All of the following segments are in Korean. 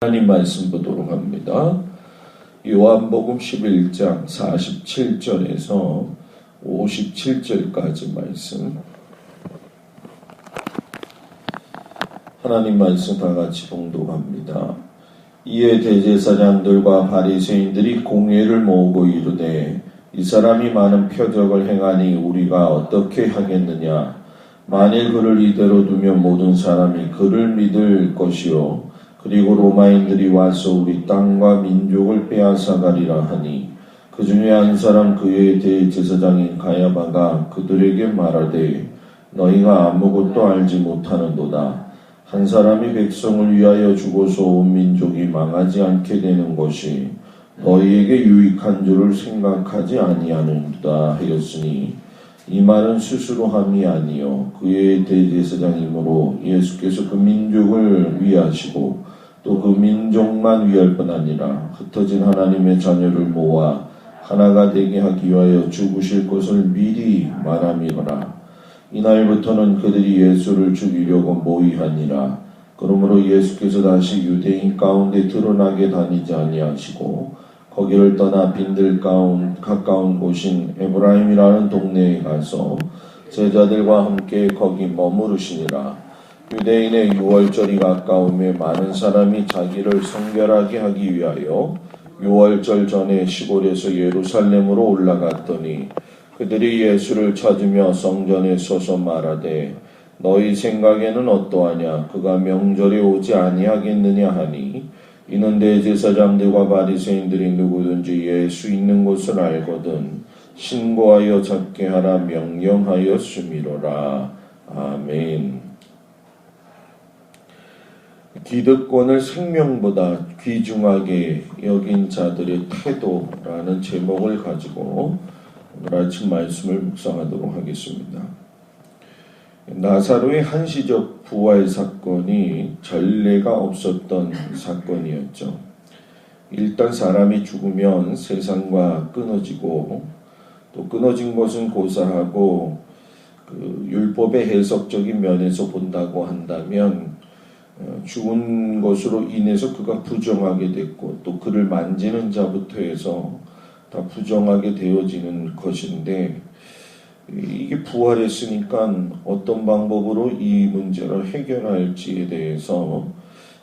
하나님 말씀 보도록 합니다. 요한복음 11장 47절에서 57절까지 말씀. 하나님 말씀 다 같이 봉독합니다. 이에 대제사장들과 바리새인들이 공회를 모으고 이르되 이 사람이 많은 표적을 행하니 우리가 어떻게 하겠느냐. 만일 그를 이대로 두면 모든 사람이 그를 믿을 것이요 그리고 로마인들이 와서 우리 땅과 민족을 빼앗아가리라 하니 그 중에 한 사람 그의 대제사장인 가야바가 그들에게 말하되 너희가 아무것도 알지 못하는도다. 한 사람이 백성을 위하여 죽어서 온 민족이 망하지 않게 되는 것이 너희에게 유익한 줄을 생각하지 아니하는도다 하였으니 이 말은 스스로 함이 아니요 그의 대제사장이므로 예수께서 그 민족을 위하시고 또 그 민족만 위할 뿐 아니라 흩어진 하나님의 자녀를 모아 하나가 되게 하기 위하여 죽으실 것을 미리 말함이거라. 이날부터는 그들이 예수를 죽이려고 모의하니라. 그러므로 예수께서 다시 유대인 가운데 드러나게 다니지 아니하시고 거기를 떠나 빈들 가까운 곳인 에브라임이라는 동네에 가서 제자들과 함께 거기 머무르시니라. 유대인의 유월절이 가까우며 많은 사람이 자기를 성결하게 하기 위하여 유월절 전에 시골에서 예루살렘으로 올라갔더니 그들이 예수를 찾으며 성전에 서서 말하되 너희 생각에는 어떠하냐. 그가 명절에 오지 아니하겠느냐 하니 이는 대제사장들과 바리새인들이 누구든지 예수 있는 곳을 알거든 신고하여 잡게 하라 명령하였음이로라. 아멘. 기득권을 생명보다 귀중하게 여긴 자들의 태도라는 제목을 가지고 오늘 아침 말씀을 묵상하도록 하겠습니다. 나사로의 한시적 부활 사건이 전례가 없었던 사건이었죠. 일단 사람이 죽으면 세상과 끊어지고 또 끊어진 것은 고사하고 그 율법의 해석적인 면에서 본다고 한다면 죽은 것으로 인해서 그가 부정하게 됐고 또 그를 만지는 자부터 해서 다 부정하게 되어지는 것인데 이게 부활했으니까 어떤 방법으로 이 문제를 해결할지에 대해서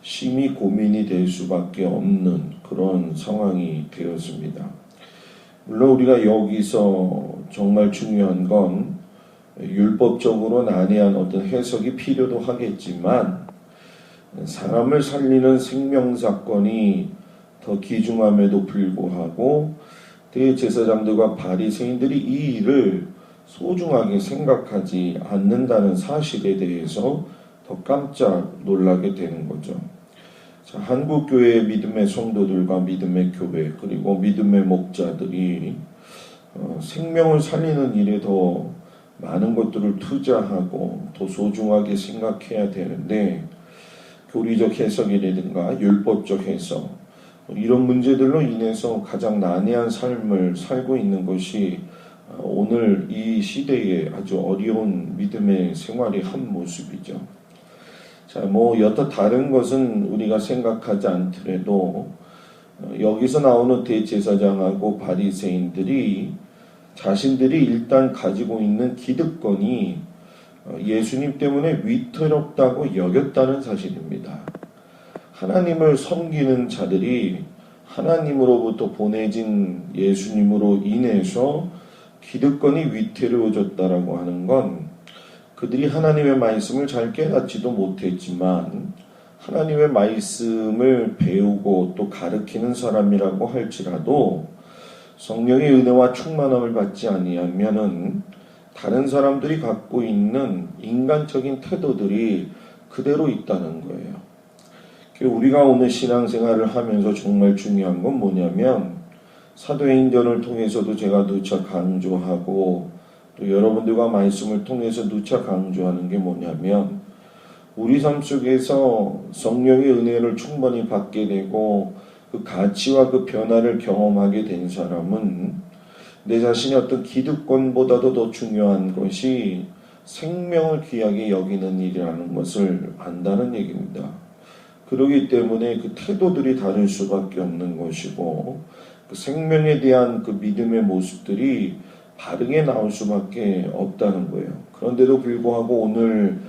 심히 고민이 될 수밖에 없는 그런 상황이 되었습니다. 물론 우리가 여기서 정말 중요한 건 율법적으로 난해한 어떤 해석이 필요도 하겠지만 사람을 살리는 생명사건이 더 귀중함에도 불구하고 대제사장들과 바리새인들이 이 일을 소중하게 생각하지 않는다는 사실에 대해서 더 깜짝 놀라게 되는 거죠. 자, 한국교회의 믿음의 성도들과 믿음의 교회 그리고 믿음의 목자들이 생명을 살리는 일에 더 많은 것들을 투자하고 더 소중하게 생각해야 되는데 교리적 해석이라든가 율법적 해석 이런 문제들로 인해서 가장 난해한 삶을 살고 있는 것이 오늘 이 시대의 아주 어려운 믿음의 생활의 한 모습이죠. 자, 여타 다른 것은 우리가 생각하지 않더라도 여기서 나오는 대제사장하고 바리새인들이 자신들이 일단 가지고 있는 기득권이 예수님 때문에 위태롭다고 여겼다는 사실입니다. 하나님을 섬기는 자들이 하나님으로부터 보내진 예수님으로 인해서 기득권이 위태로워졌다라고 하는 건 그들이 하나님의 말씀을 잘 깨닫지도 못했지만 하나님의 말씀을 배우고 또 가르치는 사람이라고 할지라도 성령의 은혜와 충만함을 받지 아니하면은 다른 사람들이 갖고 있는 인간적인 태도들이 그대로 있다는 거예요. 우리가 오늘 신앙생활을 하면서 정말 중요한 건 뭐냐면 사도행전을 통해서도 제가 누차 강조하고 또 여러분들과 말씀을 통해서 누차 강조하는 게 뭐냐면 우리 삶 속에서 성령의 은혜를 충분히 받게 되고 그 가치와 그 변화를 경험하게 된 사람은 내 자신의 어떤 기득권보다도 더 중요한 것이 생명을 귀하게 여기는 일이라는 것을 안다는 얘기입니다. 그러기 때문에 그 태도들이 다를 수밖에 없는 것이고 그 생명에 대한 그 믿음의 모습들이 바르게 나올 수밖에 없다는 거예요. 그런데도 불구하고 오늘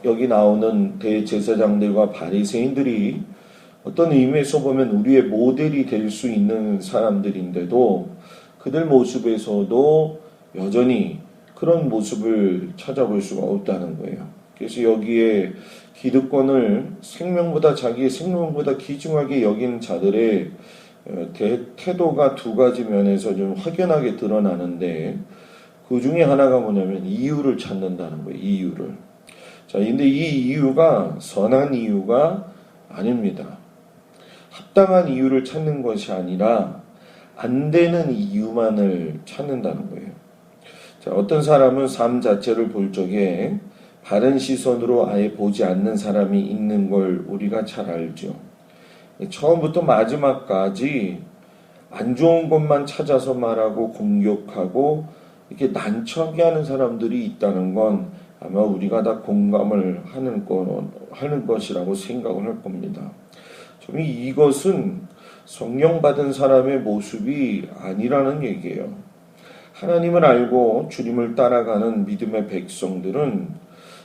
여기 나오는 대제사장들과 바리새인들이 어떤 의미에서 보면 우리의 모델이 될 수 있는 사람들인데도 그들 모습에서도 여전히 그런 모습을 찾아볼 수가 없다는 거예요. 그래서 여기에 기득권을 자기의 생명보다 귀중하게 여긴 자들의 태도가 두 가지 면에서 좀 확연하게 드러나는데 그 중에 하나가 뭐냐면 이유를 찾는다는 거예요. 이유를. 자, 근데 이 이유가 선한 이유가 아닙니다. 합당한 이유를 찾는 것이 아니라 안 되는 이유만을 찾는다는 거예요. 자, 어떤 사람은 삶 자체를 볼 적에 바른 시선으로 아예 보지 않는 사람이 있는 걸 우리가 잘 알죠. 처음부터 마지막까지 안 좋은 것만 찾아서 말하고 공격하고 이렇게 난처하게 하는 사람들이 있다는 건 아마 우리가 다 공감을 하는 것이라고 생각을 할 겁니다. 이것은 성령 받은 사람의 모습이 아니라는 얘기예요. 하나님을 알고 주님을 따라가는 믿음의 백성들은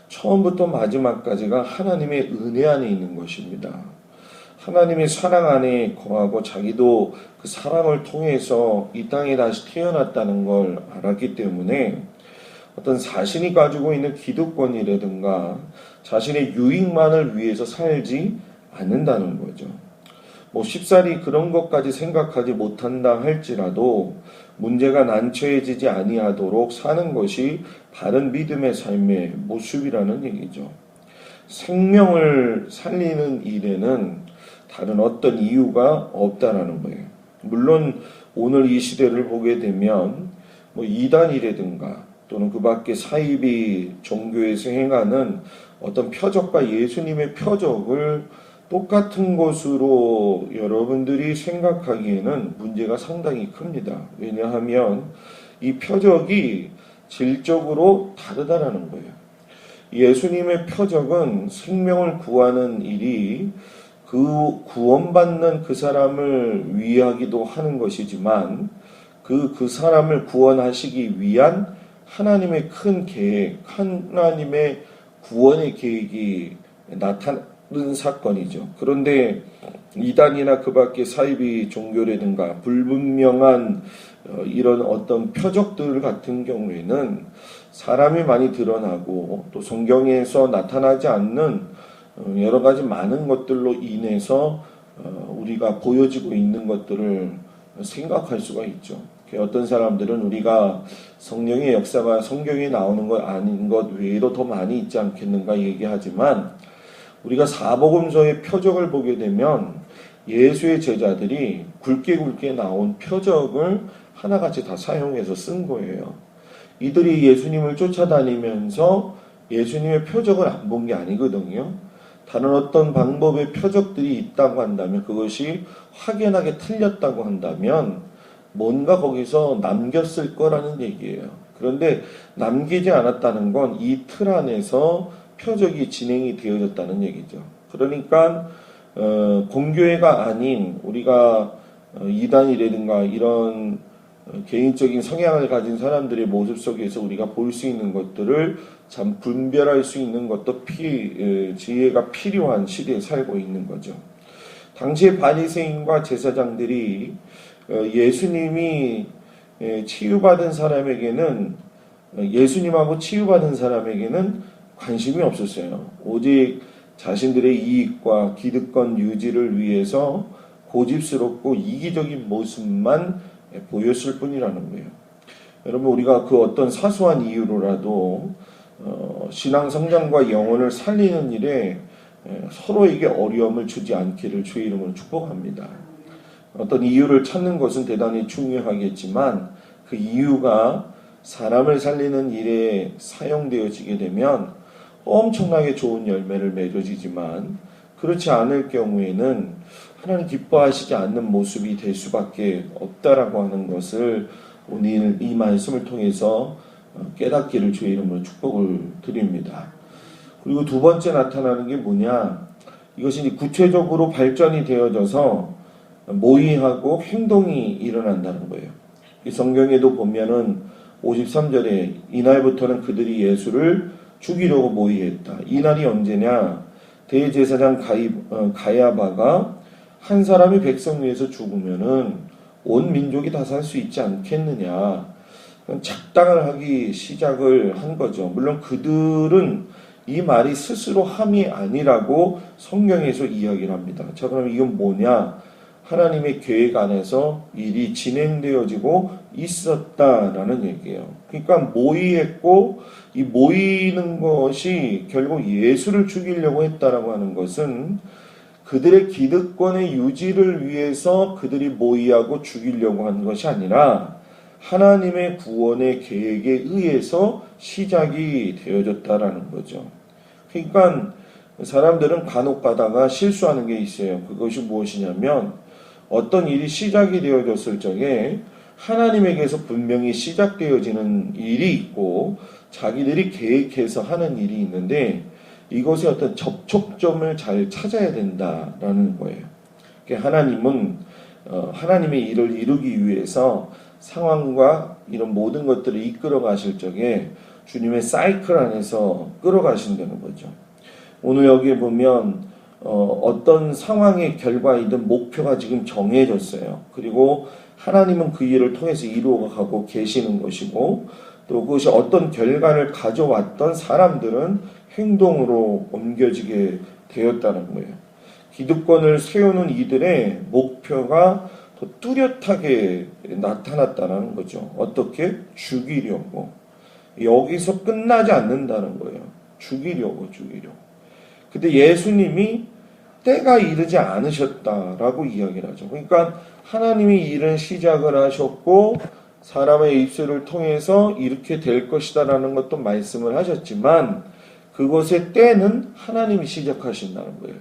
처음부터 마지막까지가 하나님의 은혜 안에 있는 것입니다. 하나님의 사랑 안에 거하고 자기도 그 사랑을 통해서 이 땅에 다시 태어났다는 걸 알았기 때문에 어떤 자신이 가지고 있는 기득권이라든가 자신의 유익만을 위해서 살지 않는다는 거죠. 쉽사리 그런 것까지 생각하지 못한다 할지라도 문제가 난처해지지 아니하도록 사는 것이 바른 믿음의 삶의 모습이라는 얘기죠. 생명을 살리는 일에는 다른 어떤 이유가 없다라는 거예요. 물론 오늘 이 시대를 보게 되면 이단이라든가 또는 그 밖에 사이비 종교에서 행하는 어떤 표적과 예수님의 표적을 똑같은 것으로 여러분들이 생각하기에는 문제가 상당히 큽니다. 왜냐하면 이 표적이 질적으로 다르다라는 거예요. 예수님의 표적은 생명을 구하는 일이 그 구원받는 그 사람을 위하기도 하는 것이지만 그 사람을 구원하시기 위한 하나님의 큰 계획, 하나님의 구원의 계획이 나타나는 사건이죠. 그런데 이단이나 그 밖에 사이비 종교라든가 불분명한 이런 어떤 표적들 같은 경우에는 사람이 많이 드러나고 또 성경에서 나타나지 않는 여러 가지 많은 것들로 인해서 우리가 보여지고 있는 것들을 생각할 수가 있죠. 어떤 사람들은 우리가 성령의 역사가 성경에 나오는 것 아닌 것 외에도 더 많이 있지 않겠는가 얘기하지만 우리가 사복음서의 표적을 보게 되면 예수의 제자들이 굵게 나온 표적을 하나같이 다 사용해서 쓴 거예요. 이들이 예수님을 쫓아다니면서 예수님의 표적을 안 본 게 아니거든요. 다른 어떤 방법의 표적들이 있다고 한다면 그것이 확연하게 틀렸다고 한다면 뭔가 거기서 남겼을 거라는 얘기예요. 그런데 남기지 않았다는 건 이 틀 안에서 표적이 진행이 되어졌다는 얘기죠. 그러니까 공교회가 아닌 우리가 이단이라든가 이런 개인적인 성향을 가진 사람들의 모습 속에서 우리가 볼 수 있는 것들을 참 분별할 수 있는 것도 지혜가 필요한 시대에 살고 있는 거죠. 당시의 바리새인과 제사장들이 예수님이 치유받은 사람에게는 예수님하고 치유받은 사람에게는 관심이 없었어요. 오직 자신들의 이익과 기득권 유지를 위해서 고집스럽고 이기적인 모습만 보였을 뿐이라는 거예요. 여러분 우리가 그 어떤 사소한 이유로라도 신앙 성장과 영혼을 살리는 일에 서로에게 어려움을 주지 않기를 주의 이름으로 축복합니다. 어떤 이유를 찾는 것은 대단히 중요하겠지만 그 이유가 사람을 살리는 일에 사용되어지게 되면 엄청나게 좋은 열매를 맺어지지만 그렇지 않을 경우에는 하나님 기뻐하시지 않는 모습이 될 수밖에 없다라고 하는 것을 오늘 이 말씀을 통해서 깨닫기를 주의 이름으로 축복을 드립니다. 그리고 두 번째 나타나는 게 뭐냐? 이것이 이제 구체적으로 발전이 되어져서 모의하고 행동이 일어난다는 거예요. 이 성경에도 보면은 53절에 이날부터는 그들이 예수를 죽이려고 모의했다. 이날이 언제냐? 대제사장 가야바가 한 사람이 백성 위에서 죽으면은 온 민족이 다 살 수 있지 않겠느냐. 작당을 하기 시작을 한 거죠. 물론 그들은 이 말이 스스로 함이 아니라고 성경에서 이야기를 합니다. 자, 그럼 이건 뭐냐? 하나님의 계획 안에서 일이 진행되어지고 있었다라는 얘기예요. 그러니까 모의했고, 이 모이는 것이 결국 예수를 죽이려고 했다라고 하는 것은 그들의 기득권의 유지를 위해서 그들이 모의하고 죽이려고 한 것이 아니라 하나님의 구원의 계획에 의해서 시작이 되어졌다라는 거죠. 그러니까 사람들은 간혹 가다가 실수하는 게 있어요. 그것이 무엇이냐면 어떤 일이 시작이 되어졌을 적에 하나님에게서 분명히 시작되어지는 일이 있고 자기들이 계획해서 하는 일이 있는데 이것의 어떤 접촉점을 잘 찾아야 된다라는 거예요. 하나님은 하나님의 일을 이루기 위해서 상황과 이런 모든 것들을 이끌어 가실 적에 주님의 사이클 안에서 끌어가신다는 거죠. 오늘 여기에 보면 어떤 상황의 결과이든 목표가 지금 정해졌어요. 그리고 하나님은 그 일을 통해서 이루어가고 계시는 것이고 또 그것이 어떤 결과를 가져왔던 사람들은 행동으로 옮겨지게 되었다는 거예요. 기득권을 세우는 이들의 목표가 더 뚜렷하게 나타났다는 거죠. 어떻게? 죽이려고. 여기서 끝나지 않는다는 거예요. 죽이려고. 근데 예수님이 때가 이르지 않으셨다라고 이야기를 하죠. 그러니까 하나님이 일은 시작을 하셨고 사람의 입술을 통해서 이렇게 될 것이다라는 것도 말씀을 하셨지만 그것의 때는 하나님이 시작하신다는 거예요.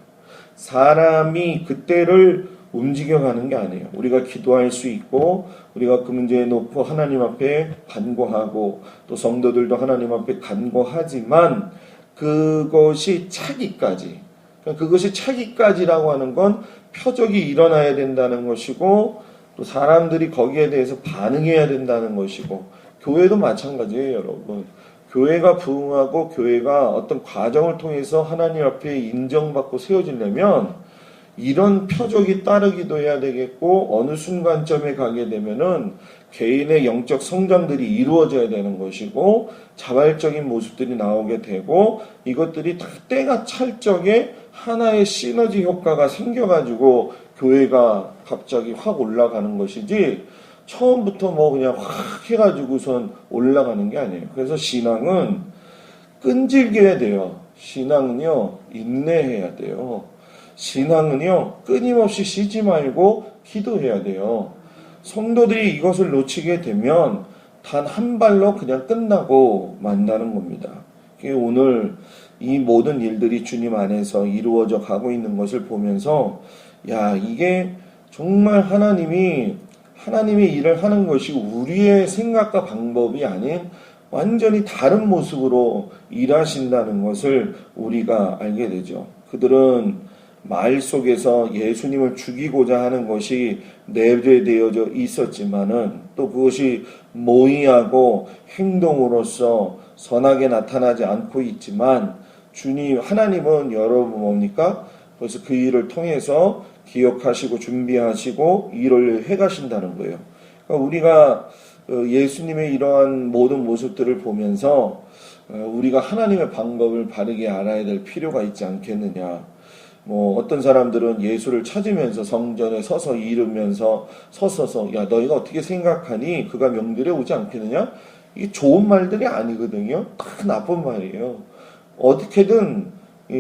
사람이 그 때를 움직여가는 게 아니에요. 우리가 기도할 수 있고 우리가 그 문제에 놓고 하나님 앞에 간구하고 또 성도들도 하나님 앞에 간구하지만 그것이 차기까지 그것이 차기까지라고 하는 건 표적이 일어나야 된다는 것이고 또 사람들이 거기에 대해서 반응해야 된다는 것이고 교회도 마찬가지예요, 여러분. 교회가 부흥하고 교회가 어떤 과정을 통해서 하나님 앞에 인정받고 세워지려면 이런 표적이 따르기도 해야 되겠고 어느 순간점에 가게 되면은 개인의 영적 성장들이 이루어져야 되는 것이고 자발적인 모습들이 나오게 되고 이것들이 다 때가 찰 적에 하나의 시너지 효과가 생겨가지고 교회가 갑자기 확 올라가는 것이지 처음부터 뭐 그냥 확 해가지고선 올라가는 게 아니에요. 그래서 신앙은 끈질겨야 돼요. 신앙은요 인내해야 돼요. 신앙은요 끊임없이 쉬지 말고 기도해야 돼요. 성도들이 이것을 놓치게 되면 단 한 발로 그냥 끝나고 만다는 겁니다. 오늘 이 모든 일들이 주님 안에서 이루어져 가고 있는 것을 보면서 야 이게 정말 하나님의 일을 하는 것이 우리의 생각과 방법이 아닌 완전히 다른 모습으로 일하신다는 것을 우리가 알게 되죠. 그들은 말 속에서 예수님을 죽이고자 하는 것이 내재되어져 있었지만은 또 그것이 모의하고 행동으로서 선하게 나타나지 않고 있지만 하나님은 여러분 뭡니까? 그래서 그 일을 통해서 기억하시고 준비하시고 일을 해가신다는 거예요. 그러니까 우리가 예수님의 이러한 모든 모습들을 보면서 우리가 하나님의 방법을 바르게 알아야 될 필요가 있지 않겠느냐. 어떤 사람들은 예수를 찾으면서 성전에 서서 이르면서 서서서 야 너희가 어떻게 생각하니 그가 명들에 오지 않겠느냐. 이게 좋은 말들이 아니거든요. 다 나쁜 말이에요. 어떻게든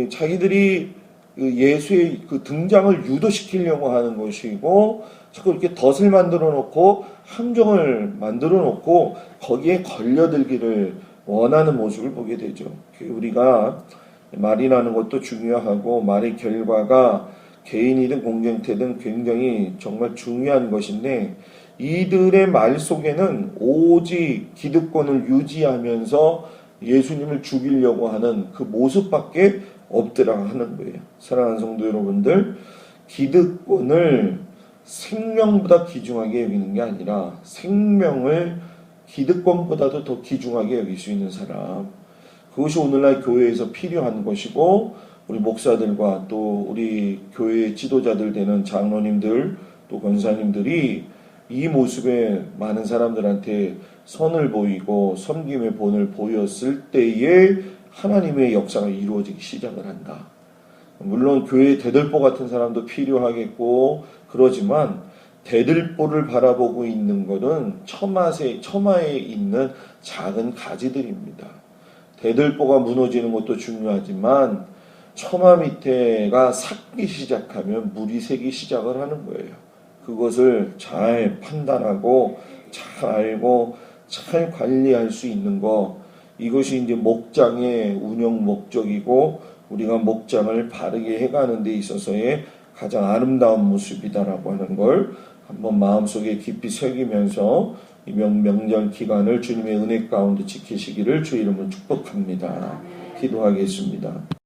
자기들이 예수의 그 등장을 유도시키려고 하는 것이고 자꾸 이렇게 덫을 만들어 놓고 함정을 만들어 놓고 거기에 걸려들기를 원하는 모습을 보게 되죠. 우리가 말이라는 것도 중요하고 말의 결과가 개인이든 공동체든 굉장히 정말 중요한 것인데 이들의 말 속에는 오직 기득권을 유지하면서 예수님을 죽이려고 하는 그 모습밖에 없더라 하는 거예요. 사랑하는 성도 여러분들, 기득권을 생명보다 귀중하게 여기는 게 아니라 생명을 기득권보다도 더 귀중하게 여길 수 있는 사람, 그것이 오늘날 교회에서 필요한 것이고, 우리 목사들과 또 우리 교회 지도자들 되는 장로님들 또 권사님들이 이 모습에 많은 사람들한테 선을 보이고 섬김의 본을 보였을 때에 하나님의 역사가 이루어지기 시작을 한다. 물론 교회에 대들보 같은 사람도 필요하겠고 그러지만, 대들보를 바라보고 있는 것은 처마에 있는 작은 가지들입니다. 대들보가 무너지는 것도 중요하지만 처마 밑에가 삭기 시작하면 물이 새기 시작을 하는 거예요. 그것을 잘 판단하고 잘 알고 잘 관리할 수 있는 것, 이것이 이제 목장의 운영 목적이고 우리가 목장을 바르게 해가는 데 있어서의 가장 아름다운 모습이다라고 하는 걸 한번 마음속에 깊이 새기면서 이 명절 기간을 주님의 은혜 가운데 지키시기를 주 이름으로 축복합니다. 기도하겠습니다.